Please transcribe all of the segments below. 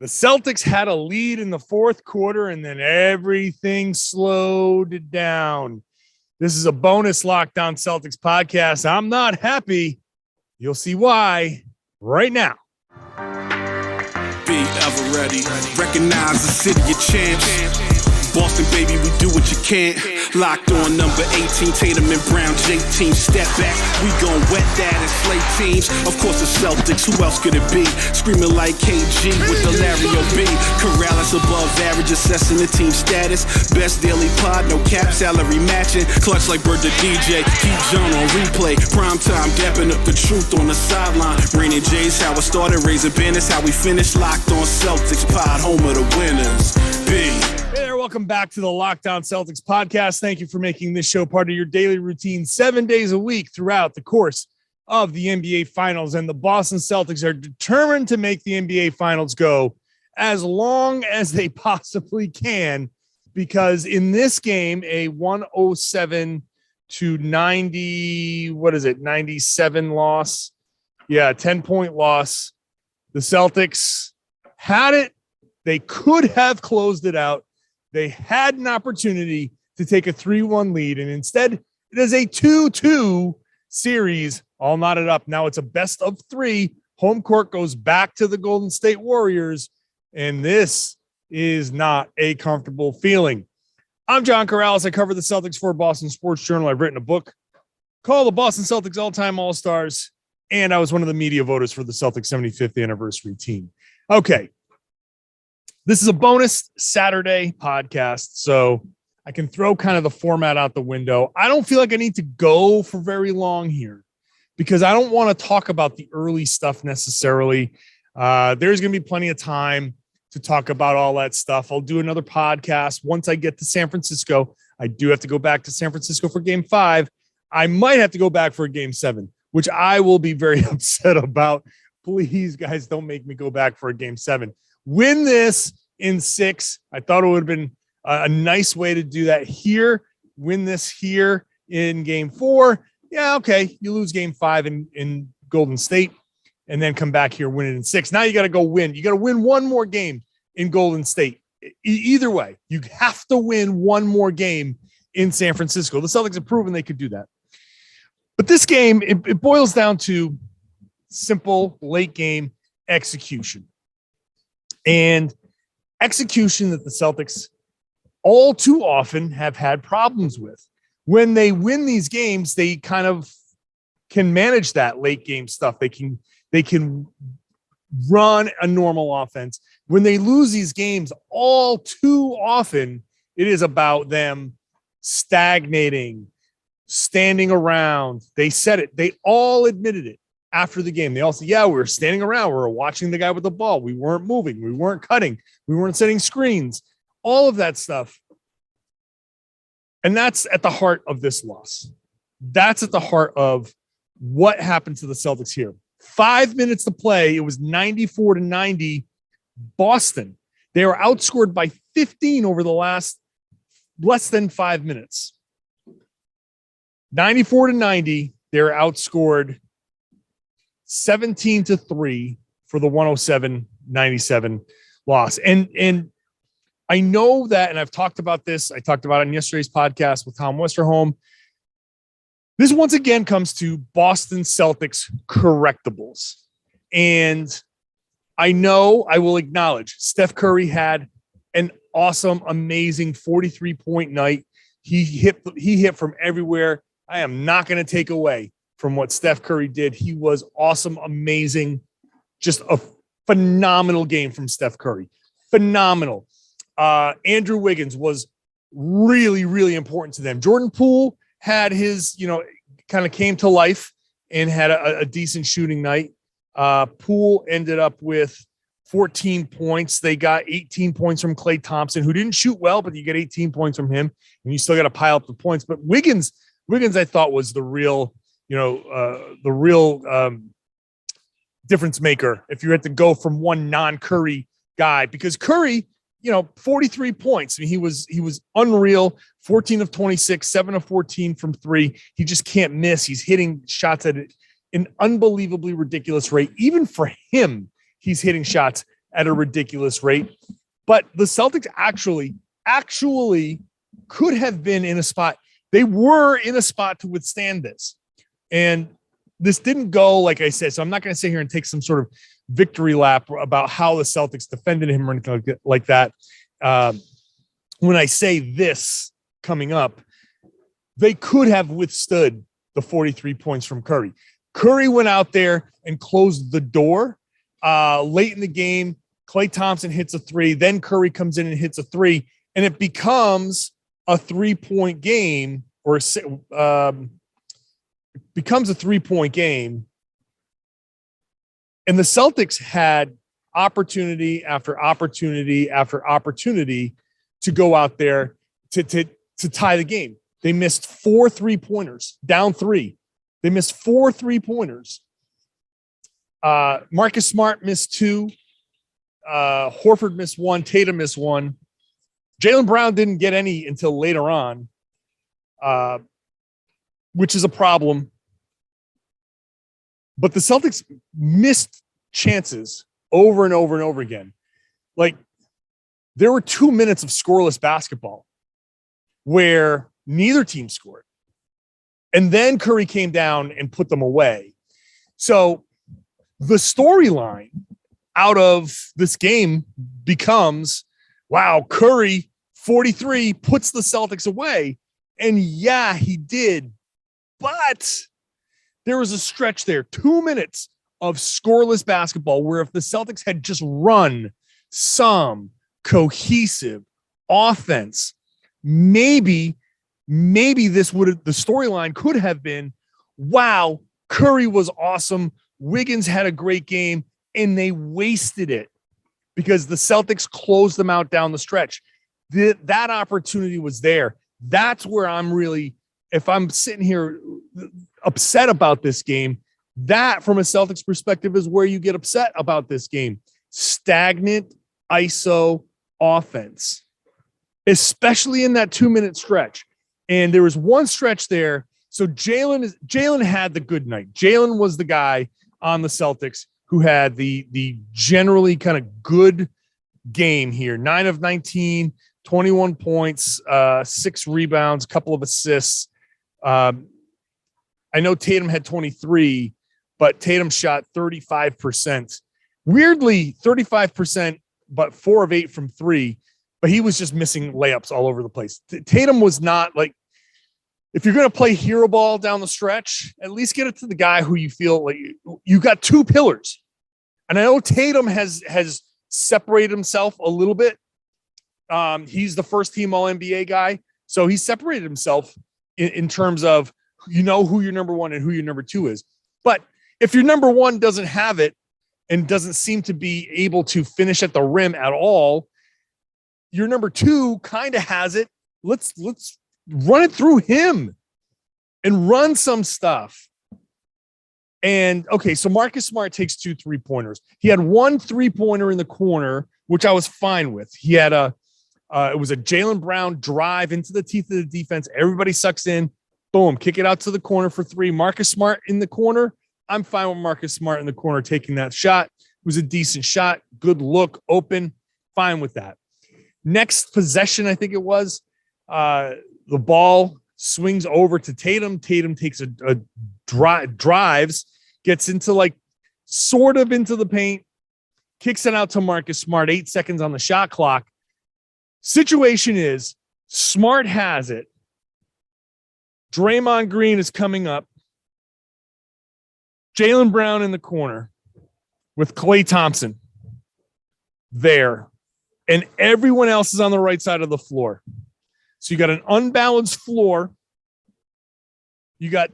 The Celtics had a lead in the fourth quarter, and then everything slowed down. This is a bonus Locked On Celtics podcast. I'm not happy. You'll see why right now. Be ever ready. Recognize the city of champs. Boston, baby, we do what you can't. Locked on number 18, Tatum and Brown, J-team, step back. We gon' wet that and slay teams. Of course, the Celtics, who else could it be? Screaming like KG with the Larry O.B. Karalis above average, assessing the team status. Best daily pod, no cap, salary matching. Clutch like Bird the DJ, keep John on replay. Prime time, dapping up the truth on the sideline. Raining J's, how it started, raising banners, how we finished. Locked on Celtics pod, home of the winners. B. Hey there, welcome back to the Locked On Celtics podcast. Thank you for making this show part of your daily routine 7 days a week throughout the course of the NBA Finals. And the Boston Celtics are determined to make the NBA Finals go as long as they possibly can, because in this game, a 107 to 97 loss. Yeah, 10-point loss. The Celtics had it. They could have closed it out. They had an opportunity to take a 3-1 lead, and instead it is a 2-2 series, all knotted up. Now it's a best of 3. Home court goes back to the Golden State Warriors, and this is not a comfortable feeling. I'm John Karalis. I cover the Celtics for Boston Sports Journal. I've written a book called The Boston Celtics All-Time All-Stars, and I was one of the media voters for the Celtics 75th anniversary team. Okay. This is a bonus Saturday podcast, so I can throw kind of the format out the window. I don't feel like I need to go for very long here because I don't want to talk about the early stuff necessarily. There's going to be plenty of time to talk about all that stuff. I'll do another podcast once I get to San Francisco. I do have to go back to San Francisco for Game 5. I might have to go back for a Game 7, which I will be very upset about. Please, guys, don't make me go back for a Game 7. Win this in 6. I thought it would have been a nice way to do that here. Win this here in Game 4. Yeah, okay. You lose Game 5 in Golden State and then come back here, win it in 6. Now you got to go win. You got to win one more game in Golden State. Either way, you have to win one more game in San Francisco. The Celtics have proven they could do that. But this game, it boils down to simple late game execution. And execution that the Celtics all too often have had problems with. When they win these games, they kind of can manage that late game stuff. They can run a normal offense. When they lose these games, all too often, it is about them stagnating, standing around. They said it. They all admitted it. After the game, they all said, yeah, we were standing around. We were watching the guy with the ball. We weren't moving. We weren't cutting. We weren't setting screens. All of that stuff. And that's at the heart of this loss. That's at the heart of what happened to the Celtics here. 5 minutes to play. It was 94-90 Boston. They were outscored by 15 over the last less than 5 minutes. 94-90. They were outscored 17-3 for the 107-97 loss. And I know that, and I've talked about this. I talked about it on yesterday's podcast with Tom Westerholm. This once again comes to Boston Celtics correctables. And I know I will acknowledge Steph Curry had an awesome, amazing 43-point night. He hit from everywhere. I am not going to take away from what Steph Curry did. He was awesome, amazing, just a phenomenal game from Steph Curry. Phenomenal. Andrew Wiggins was really, really important to them. Jordan Poole had his, kind of came to life and had a decent shooting night. Poole ended up with 14 points. They got 18 points from Klay Thompson, who didn't shoot well, but you get 18 points from him, and you still got to pile up the points. But Wiggins, I thought was the real difference maker if you had to go from one non-Curry guy, because Curry, 43 points. I mean, he was unreal. 14 of 26, 7 of 14 from 3. He just can't miss. He's hitting shots at an unbelievably ridiculous rate. Even for him, he's hitting shots at a ridiculous rate. But the Celtics actually could have been in a spot. They were in a spot to withstand this. And this didn't go, like I said, so I'm not going to sit here and take some sort of victory lap about how the Celtics defended him or anything like that. When I say this coming up, they could have withstood the 43 points from Curry. Curry went out there and closed the door late in the game. Klay Thompson hits a three. Then Curry comes in and hits a three. And it becomes a 3-point game becomes a 3-point game. And the Celtics had opportunity after opportunity after opportunity to go out there to tie the game. They missed 4 3-pointers, down 3. They missed 4 3-pointers. Marcus Smart missed 2. Horford missed 1. Tatum missed 1. Jaylen Brown didn't get any until later on, which is a problem. But the Celtics missed chances over and over and over again. Like, there were 2 minutes of scoreless basketball where neither team scored. And then Curry came down and put them away. So the storyline out of this game becomes, wow, Curry, 43, puts the Celtics away. And yeah, he did. But there was a stretch there, 2 minutes of scoreless basketball, where if the Celtics had just run some cohesive offense, maybe this would have, the storyline could have been, wow, Curry was awesome. Wiggins had a great game, and they wasted it because the Celtics closed them out down the stretch. That opportunity was there. That's where I'm really, if I'm sitting here upset about this game, that from a Celtics perspective is where you get upset about this game. Stagnant ISO offense, especially in that 2-minute stretch. And there was one stretch there. So Jaylen had the good night. Jaylen was the guy on the Celtics who had the generally kind of good game here. 9 of 19, 21 points, 6 rebounds, a couple of assists. I know Tatum had 23, but Tatum shot 35%. Weirdly, 35%, but 4 of 8 from 3. But he was just missing layups all over the place. Tatum was not like, if you're going to play hero ball down the stretch, at least get it to the guy who you feel like you got 2 pillars. And I know Tatum has separated himself a little bit. He's the first team All-NBA guy. So he separated himself in terms of, you know, who your number 1 and who your number 2 is. But if your number 1 doesn't have it and doesn't seem to be able to finish at the rim at all, your number 2 kind of has it. Let's run it through him and run some stuff. And okay, so Marcus Smart takes 2 3-pointers. He had 1 3-pointer in the corner, which I was fine with. He had it was a Jaylen Brown drive into the teeth of the defense. Everybody sucks in, boom, kick it out to the corner for 3. Marcus Smart in the corner. I'm fine with Marcus Smart in the corner taking that shot. It was a decent shot, good look, open, fine with that. Next possession, I think it was, the ball swings over to Tatum. Tatum takes a drives, gets into like sort of into the paint, kicks it out to Marcus Smart, 8 seconds on the shot clock. Situation is Smart has it. Draymond Green is coming up. Jaylen Brown in the corner with Klay Thompson there. And everyone else is on the right side of the floor. So you got an unbalanced floor. You got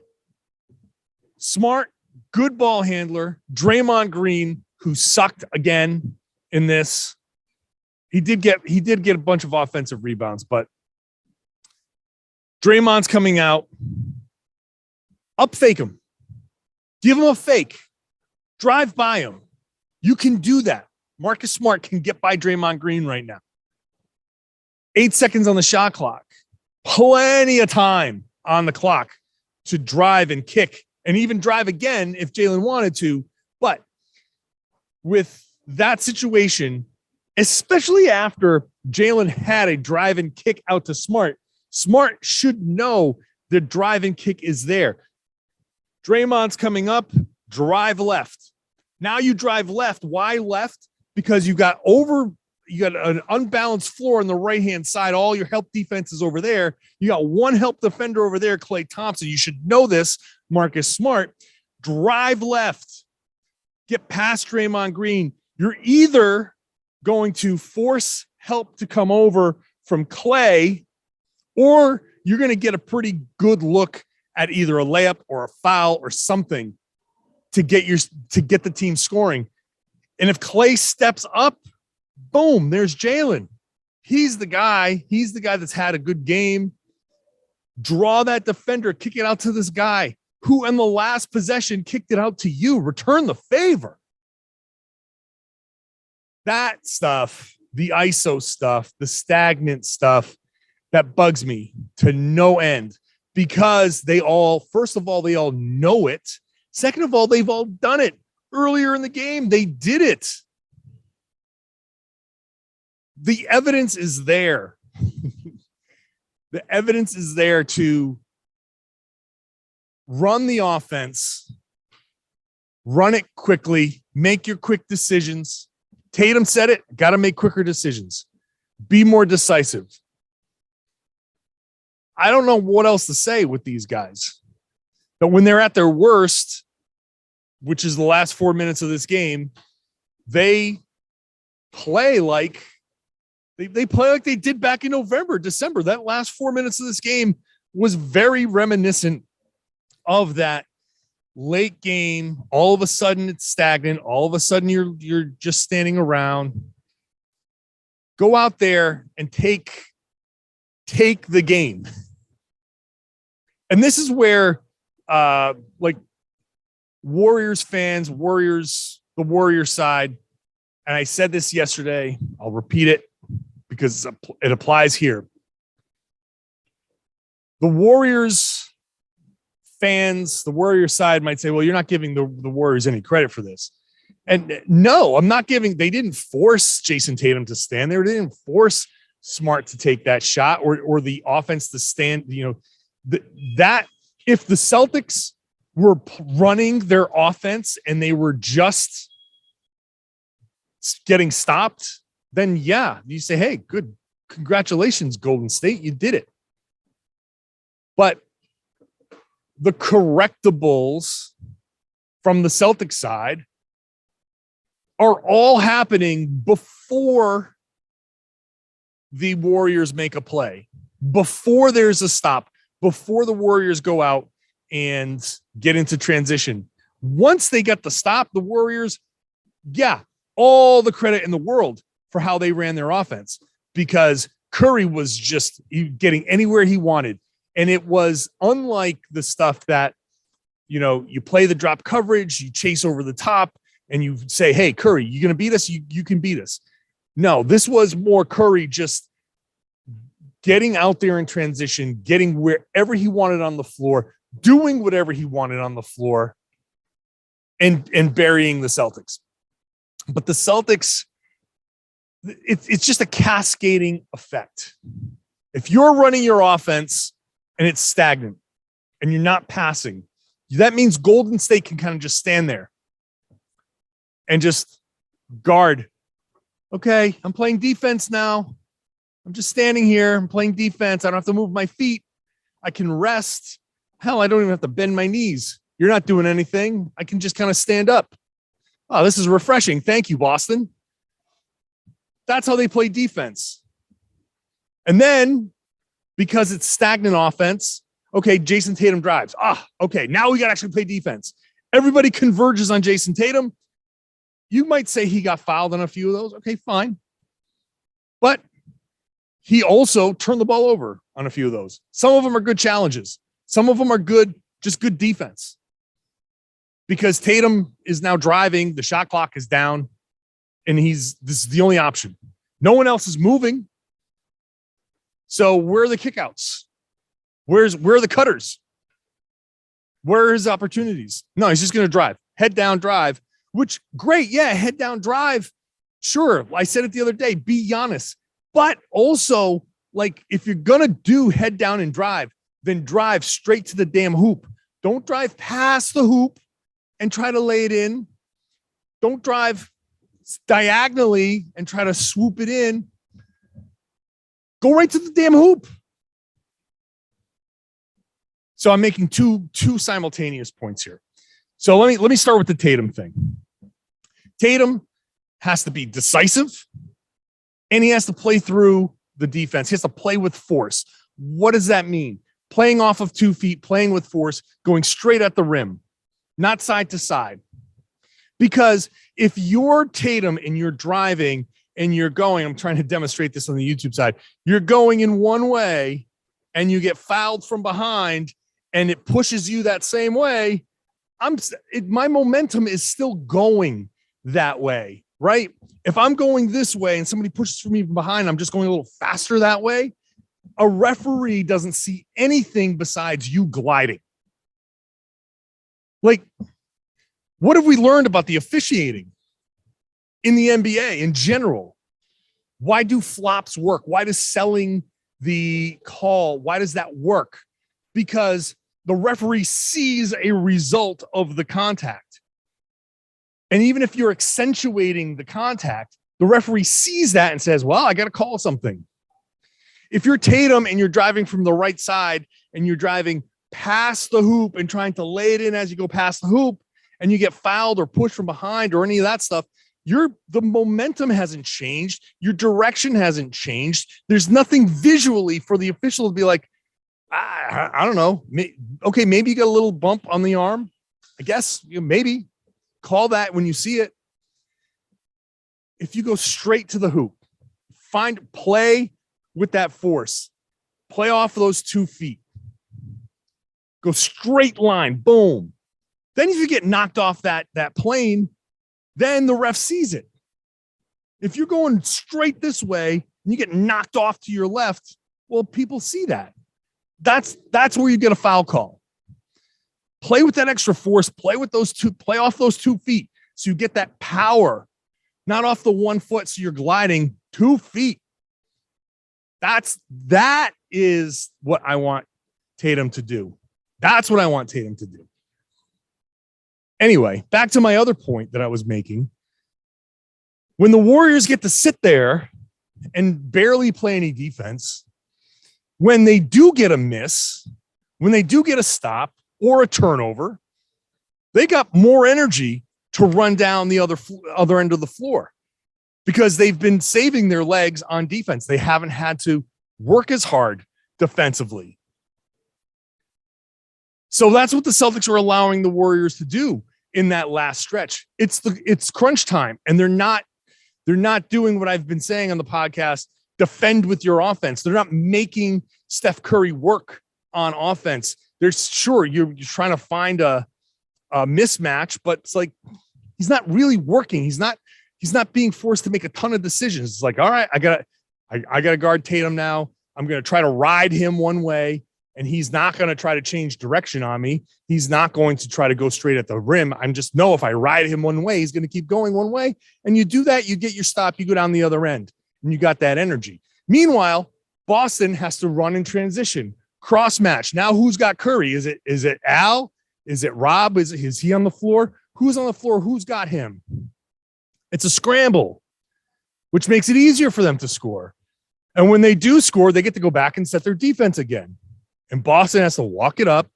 Smart, good ball handler, Draymond Green, who sucked again in this. He did get a bunch of offensive rebounds, but Draymond's coming out. Up fake him. Give him a fake. Drive by him. You can do that. Marcus Smart can get by Draymond Green right now. 8 seconds on the shot clock. Plenty of time on the clock to drive and kick and even drive again if Jaylen wanted to. But with that situation, especially after Jaylen had a drive and kick out to Smart. Smart should know the drive and kick is there. Draymond's coming up, drive left. Now you drive left. Why left? Because you got an unbalanced floor on the right-hand side. All your help defense is over there. You got one help defender over there, Klay Thompson. You should know this, Marcus Smart. Drive left. Get past Draymond Green. You're either going to force help to come over from Klay, or you're going to get a pretty good look at either a layup or a foul or something to get the team scoring. And if Klay steps up, boom, there's Jaylen. He's the guy that's had a good game. Draw that defender, kick it out to this guy who in the last possession kicked it out to you. Return the favor. That stuff, the ISO stuff, the stagnant stuff, that bugs me to no end, because first of all, they all know it. Second of all, they've all done it earlier in the game. They did it. The evidence is there. The evidence is there to run the offense, run it quickly, make your quick decisions. Tatum said it, got to make quicker decisions. Be more decisive. I don't know what else to say with these guys. But when they're at their worst, which is the last 4 minutes of this game, they play like they play like they did back in November, December. That last 4 minutes of this game was very reminiscent of that late game. All of a sudden it's stagnant. All of a sudden you're just standing around. Go out there and take the game. And this is where like Warriors fans, the Warrior side, and I said this yesterday, I'll repeat it because it applies here. The Warriors fans, the Warrior side might say, well, you're not giving the Warriors any credit for this. And no, I'm not giving. They didn't force Jayson Tatum to stand there. They didn't force Smart to take that shot or the offense to stand. That if the Celtics were running their offense and they were just getting stopped, then yeah, you say, hey, good, congratulations, Golden State, you did it. But the correctables from the Celtics side are all happening before the Warriors make a play, before there's a stop, before the Warriors go out and get into transition. Once they get the stop, the Warriors, yeah, all the credit in the world for how they ran their offense, because Curry was just getting anywhere he wanted. And it was unlike the stuff that, you play the drop coverage, you chase over the top, and you say, hey, Curry, you going to beat us? You can beat us. No, this was more Curry just getting out there in transition, getting wherever he wanted on the floor, doing whatever he wanted on the floor, and burying the Celtics. But the Celtics, it's just a cascading effect. If you're running your offense and it's stagnant and you're not passing, that means Golden State can kind of just stand there and just guard. Okay, I'm playing defense now. I'm just standing here. I'm playing defense. I don't have to move my feet. I can rest. Hell, I don't even have to bend my knees. You're not doing anything. I can just kind of stand up. Oh, this is refreshing. Thank you, Boston. That's how they play defense. And then, because it's stagnant offense, okay, Jayson Tatum drives. Okay, now we got to actually play defense. Everybody converges on Jayson Tatum. You might say he got fouled on a few of those. Okay, fine. But he also turned the ball over on a few of those. Some of them are good challenges. Some of them are good, just good defense. Because Tatum is now driving, the shot clock is down, and this is the only option. No one else is moving. So where are the kickouts? Where are the cutters? Where are his opportunities? No, he's just going to drive. Head down drive, which great. Yeah, head down drive. Sure, I said it the other day, be Giannis. But also, like, if you're going to do head down and drive, then drive straight to the damn hoop. Don't drive past the hoop and try to lay it in. Don't drive diagonally and try to swoop it in. Go right to the damn hoop. So I'm making two simultaneous points here. So let me start with the Tatum thing. Tatum has to be decisive, and he has to play through the defense. He has to play with force. What does that mean? Playing off of 2 feet, playing with force, going straight at the rim, not side to side. Because if you're Tatum and you're driving and you're going, I'm trying to demonstrate this on the YouTube side, you're going in one way and you get fouled from behind and it pushes you that same way, my momentum is still going that way, right? If I'm going this way and somebody pushes me from behind, I'm just going a little faster that way. A referee doesn't see anything besides you gliding. Like, what have we learned about the officiating in the NBA in general? Why do flops work? Why does selling the call, why does that work? Because the referee sees a result of the contact. And even if you're accentuating the contact, the referee sees that and says, well, I got to call something. If you're Tatum and you're driving from the right side and you're driving past the hoop and trying to lay it in as you go past the hoop and you get fouled or pushed from behind or any of that stuff, the momentum hasn't changed. Your direction hasn't changed. There's nothing visually for the official to be like, I don't know. Okay, maybe you got a little bump on the arm. I guess maybe call that when you see it. If you go straight to the hoop, play with that force, play off those 2 feet, go straight line, boom. Then if you get knocked off that plane, then the ref sees it. If you're going straight this way and you get knocked off to your left, well, people see that. That's where you get a foul call. Play with that extra force, play off those 2 feet so you get that power, not off the 1 foot so you're gliding 2 feet. That is what I want Tatum to do. That's what I want Tatum to do. Anyway, back to my other point that I was making. When the Warriors get to sit there and barely play any defense, when they do get a miss, when they do get a stop or a turnover, they got more energy to run down the other end of the floor because they've been saving their legs on defense. They haven't had to work as hard defensively. So that's what the Celtics are allowing the Warriors to do in that last stretch. It's crunch time, and they're not doing what I've been saying on the podcast, defend with your offense. They're not making Steph Curry work on offense. You're trying to find a mismatch, but it's like he's not really working. He's not being forced to make a ton of decisions. It's like, all right, I gotta guard Tatum now. I'm gonna try to ride him one way, and he's not gonna try to change direction on me. He's not going to try to go straight at the rim. I'm just know if I ride him one way, he's gonna keep going one way. And you do that, you get your stop, you go down the other end, and you got that energy. Meanwhile, Boston has to run in transition, cross match. Now who's got Curry? Is it Al? Is it Rob? Is he on the floor? Who's on the floor? Who's got him? It's a scramble, which makes it easier for them to score. And when they do score, they get to go back and set their defense again. And Boston has to walk it up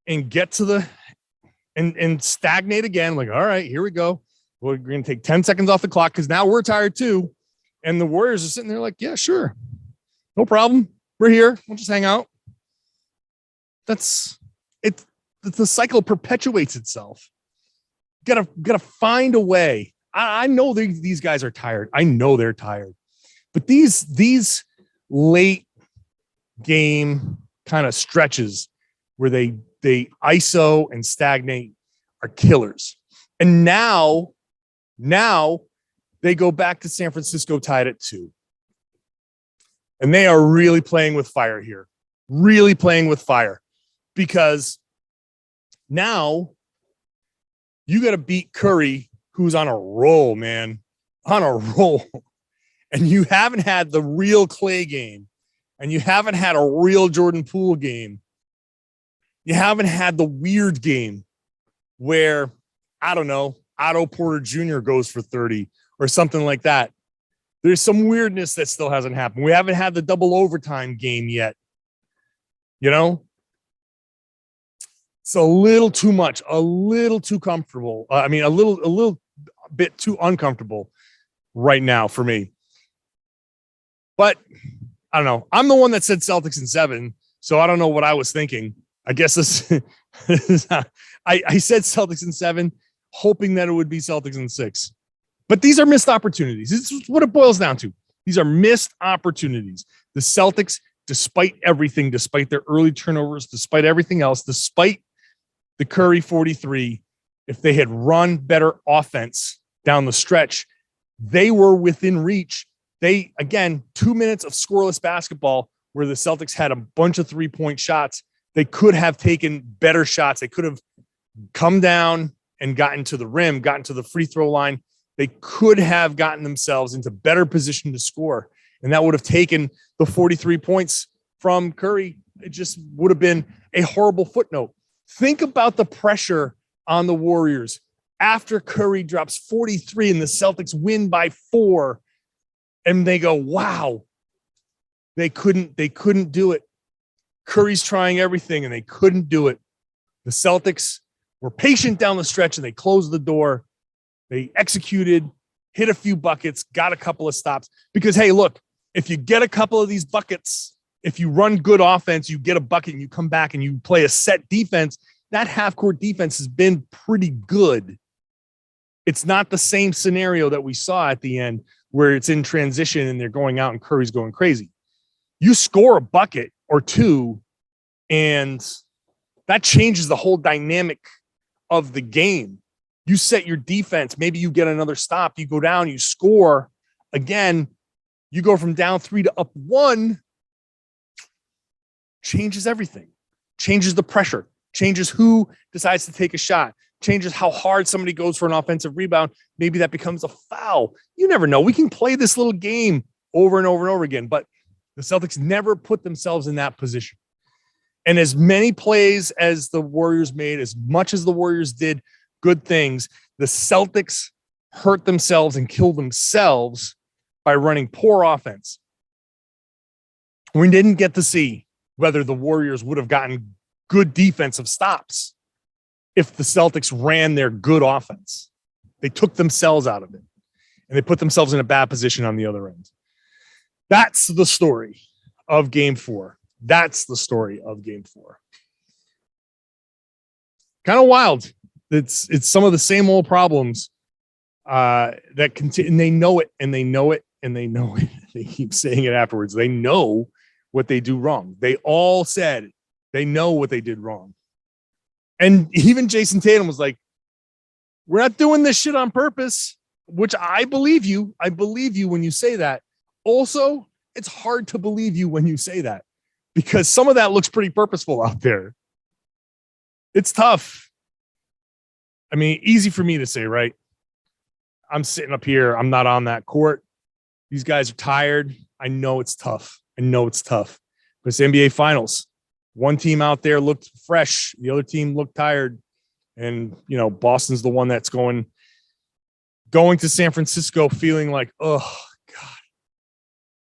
and get to and stagnate again. Like, all right, here we go. We're going to take 10 seconds off the clock because now we're tired too. And the Warriors are sitting there like, yeah, sure. No problem. We're here. We'll just hang out. That's it. The cycle perpetuates itself. Gotta find a way. I know these guys are tired. I know they're tired. But these late game kind of stretches where they ISO and stagnate are killers. And now they go back to San Francisco tied at 2. And they are really playing with fire here. Really playing with fire. Because now you got to beat Curry who's on a roll, man, on a roll, and you haven't had the real Clay game, and you haven't had a real Jordan Poole game, you haven't had the weird game where, I don't know, Otto Porter Jr. goes for 30 or something like that. There's some weirdness that still hasn't happened. We haven't had the double overtime game yet. You know, it's a little too much, a little too comfortable. A little bit too uncomfortable right now for me. But I don't know. I'm the one that said Celtics in 7, so I don't know what I was thinking. I guess this I said Celtics in 7, hoping that it would be Celtics in 6. But these are missed opportunities. This is what it boils down to. These are missed opportunities. The Celtics, despite everything, despite their early turnovers, despite everything else, despite the Curry 43, if they had run better offense down the stretch, they were within reach. They, again, 2 minutes of scoreless basketball where the Celtics had a bunch of 3-point shots. They could have taken better shots. They could have come down and gotten to the rim, gotten to the free throw line. They could have gotten themselves into better position to score. And that would have taken the 43 points from Curry. It just would have been a horrible footnote. Think about the pressure on the Warriors after Curry drops 43 and the Celtics win by 4. And they go, wow, they couldn't do it. Curry's trying everything and they couldn't do it. The Celtics were patient down the stretch and they closed the door. They executed, hit a few buckets, got a couple of stops. Because, hey, look, if you get a couple of these buckets, if you run good offense, you get a bucket and you come back and you play a set defense, that half-court defense has been pretty good. It's not the same scenario that we saw at the end where it's in transition and they're going out and Curry's going crazy. You score a bucket or two, and that changes the whole dynamic of the game. You set your defense. Maybe you get another stop. You go down, you score. Again, you go from down 3 to up 1. Changes everything. Changes the pressure. Changes who decides to take a shot. Changes how hard somebody goes for an offensive rebound. Maybe that becomes a foul. You never know. We can play this little game over and over and over again, but the Celtics never put themselves in that position. And as many plays as the Warriors made, as much as the Warriors did good things, the Celtics hurt themselves and killed themselves by running poor offense. We didn't get to see whether the Warriors would have gotten good defensive stops if the Celtics ran their good offense. They took themselves out of it, and they put themselves in a bad position on the other end. That's the story of Game 4. That's the story of Game 4. Kind of wild. It's some of the same old problems that continue, and they know it, and they know it, and they know it. They keep saying it afterwards. They know what they do wrong. They all said they know what they did wrong. And even Jayson Tatum was like, we're not doing this shit on purpose, which I believe you. I believe you when you say that. Also, it's hard to believe you when you say that because some of that looks pretty purposeful out there. It's tough. I mean, easy for me to say, right? I'm sitting up here. I'm not on that court. These guys are tired. I know it's tough. But it's the NBA Finals. One team out there looked fresh. The other team looked tired. And, you know, Boston's the one that's going to San Francisco feeling like, oh, God,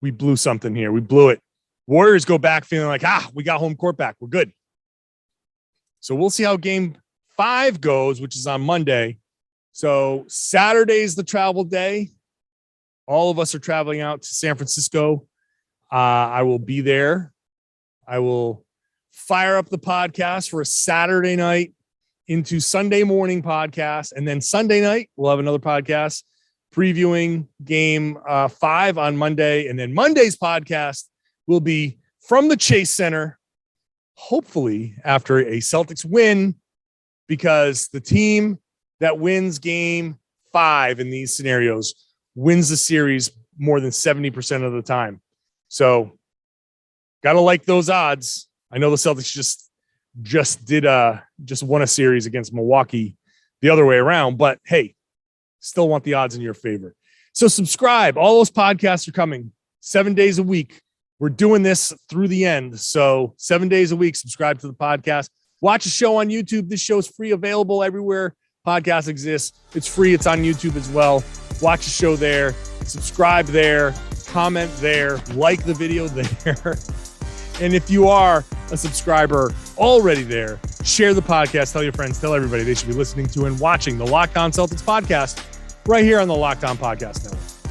we blew something here. We blew it. Warriors go back feeling like, we got home court back. We're good. So we'll see how Game 5 goes, which is on Monday. So Saturday's the travel day. All of us are traveling out to San Francisco. I will be there. I will fire up the podcast for a Saturday night into Sunday morning podcast. And then Sunday night, we'll have another podcast previewing Game 5 on Monday. And then Monday's podcast will be from the Chase Center, hopefully after a Celtics win, because the team that wins Game 5 in these scenarios wins the series more than 70% of the time. So got to like those odds. I know the Celtics just won a series against Milwaukee the other way around, but hey, still want the odds in your favor. So subscribe. All those podcasts are coming 7 days a week. We're doing this through the end. So 7 days a week, subscribe to the podcast. Watch a show on YouTube. This show is free, available everywhere podcasts exist. It's free. It's on YouTube as well. Watch a show there. Subscribe there. Comment there. Like the video there. And if you are a subscriber already there, share the podcast. Tell your friends. Tell everybody they should be listening to and watching the Locked On Celtics podcast right here on the Locked On Podcast Network.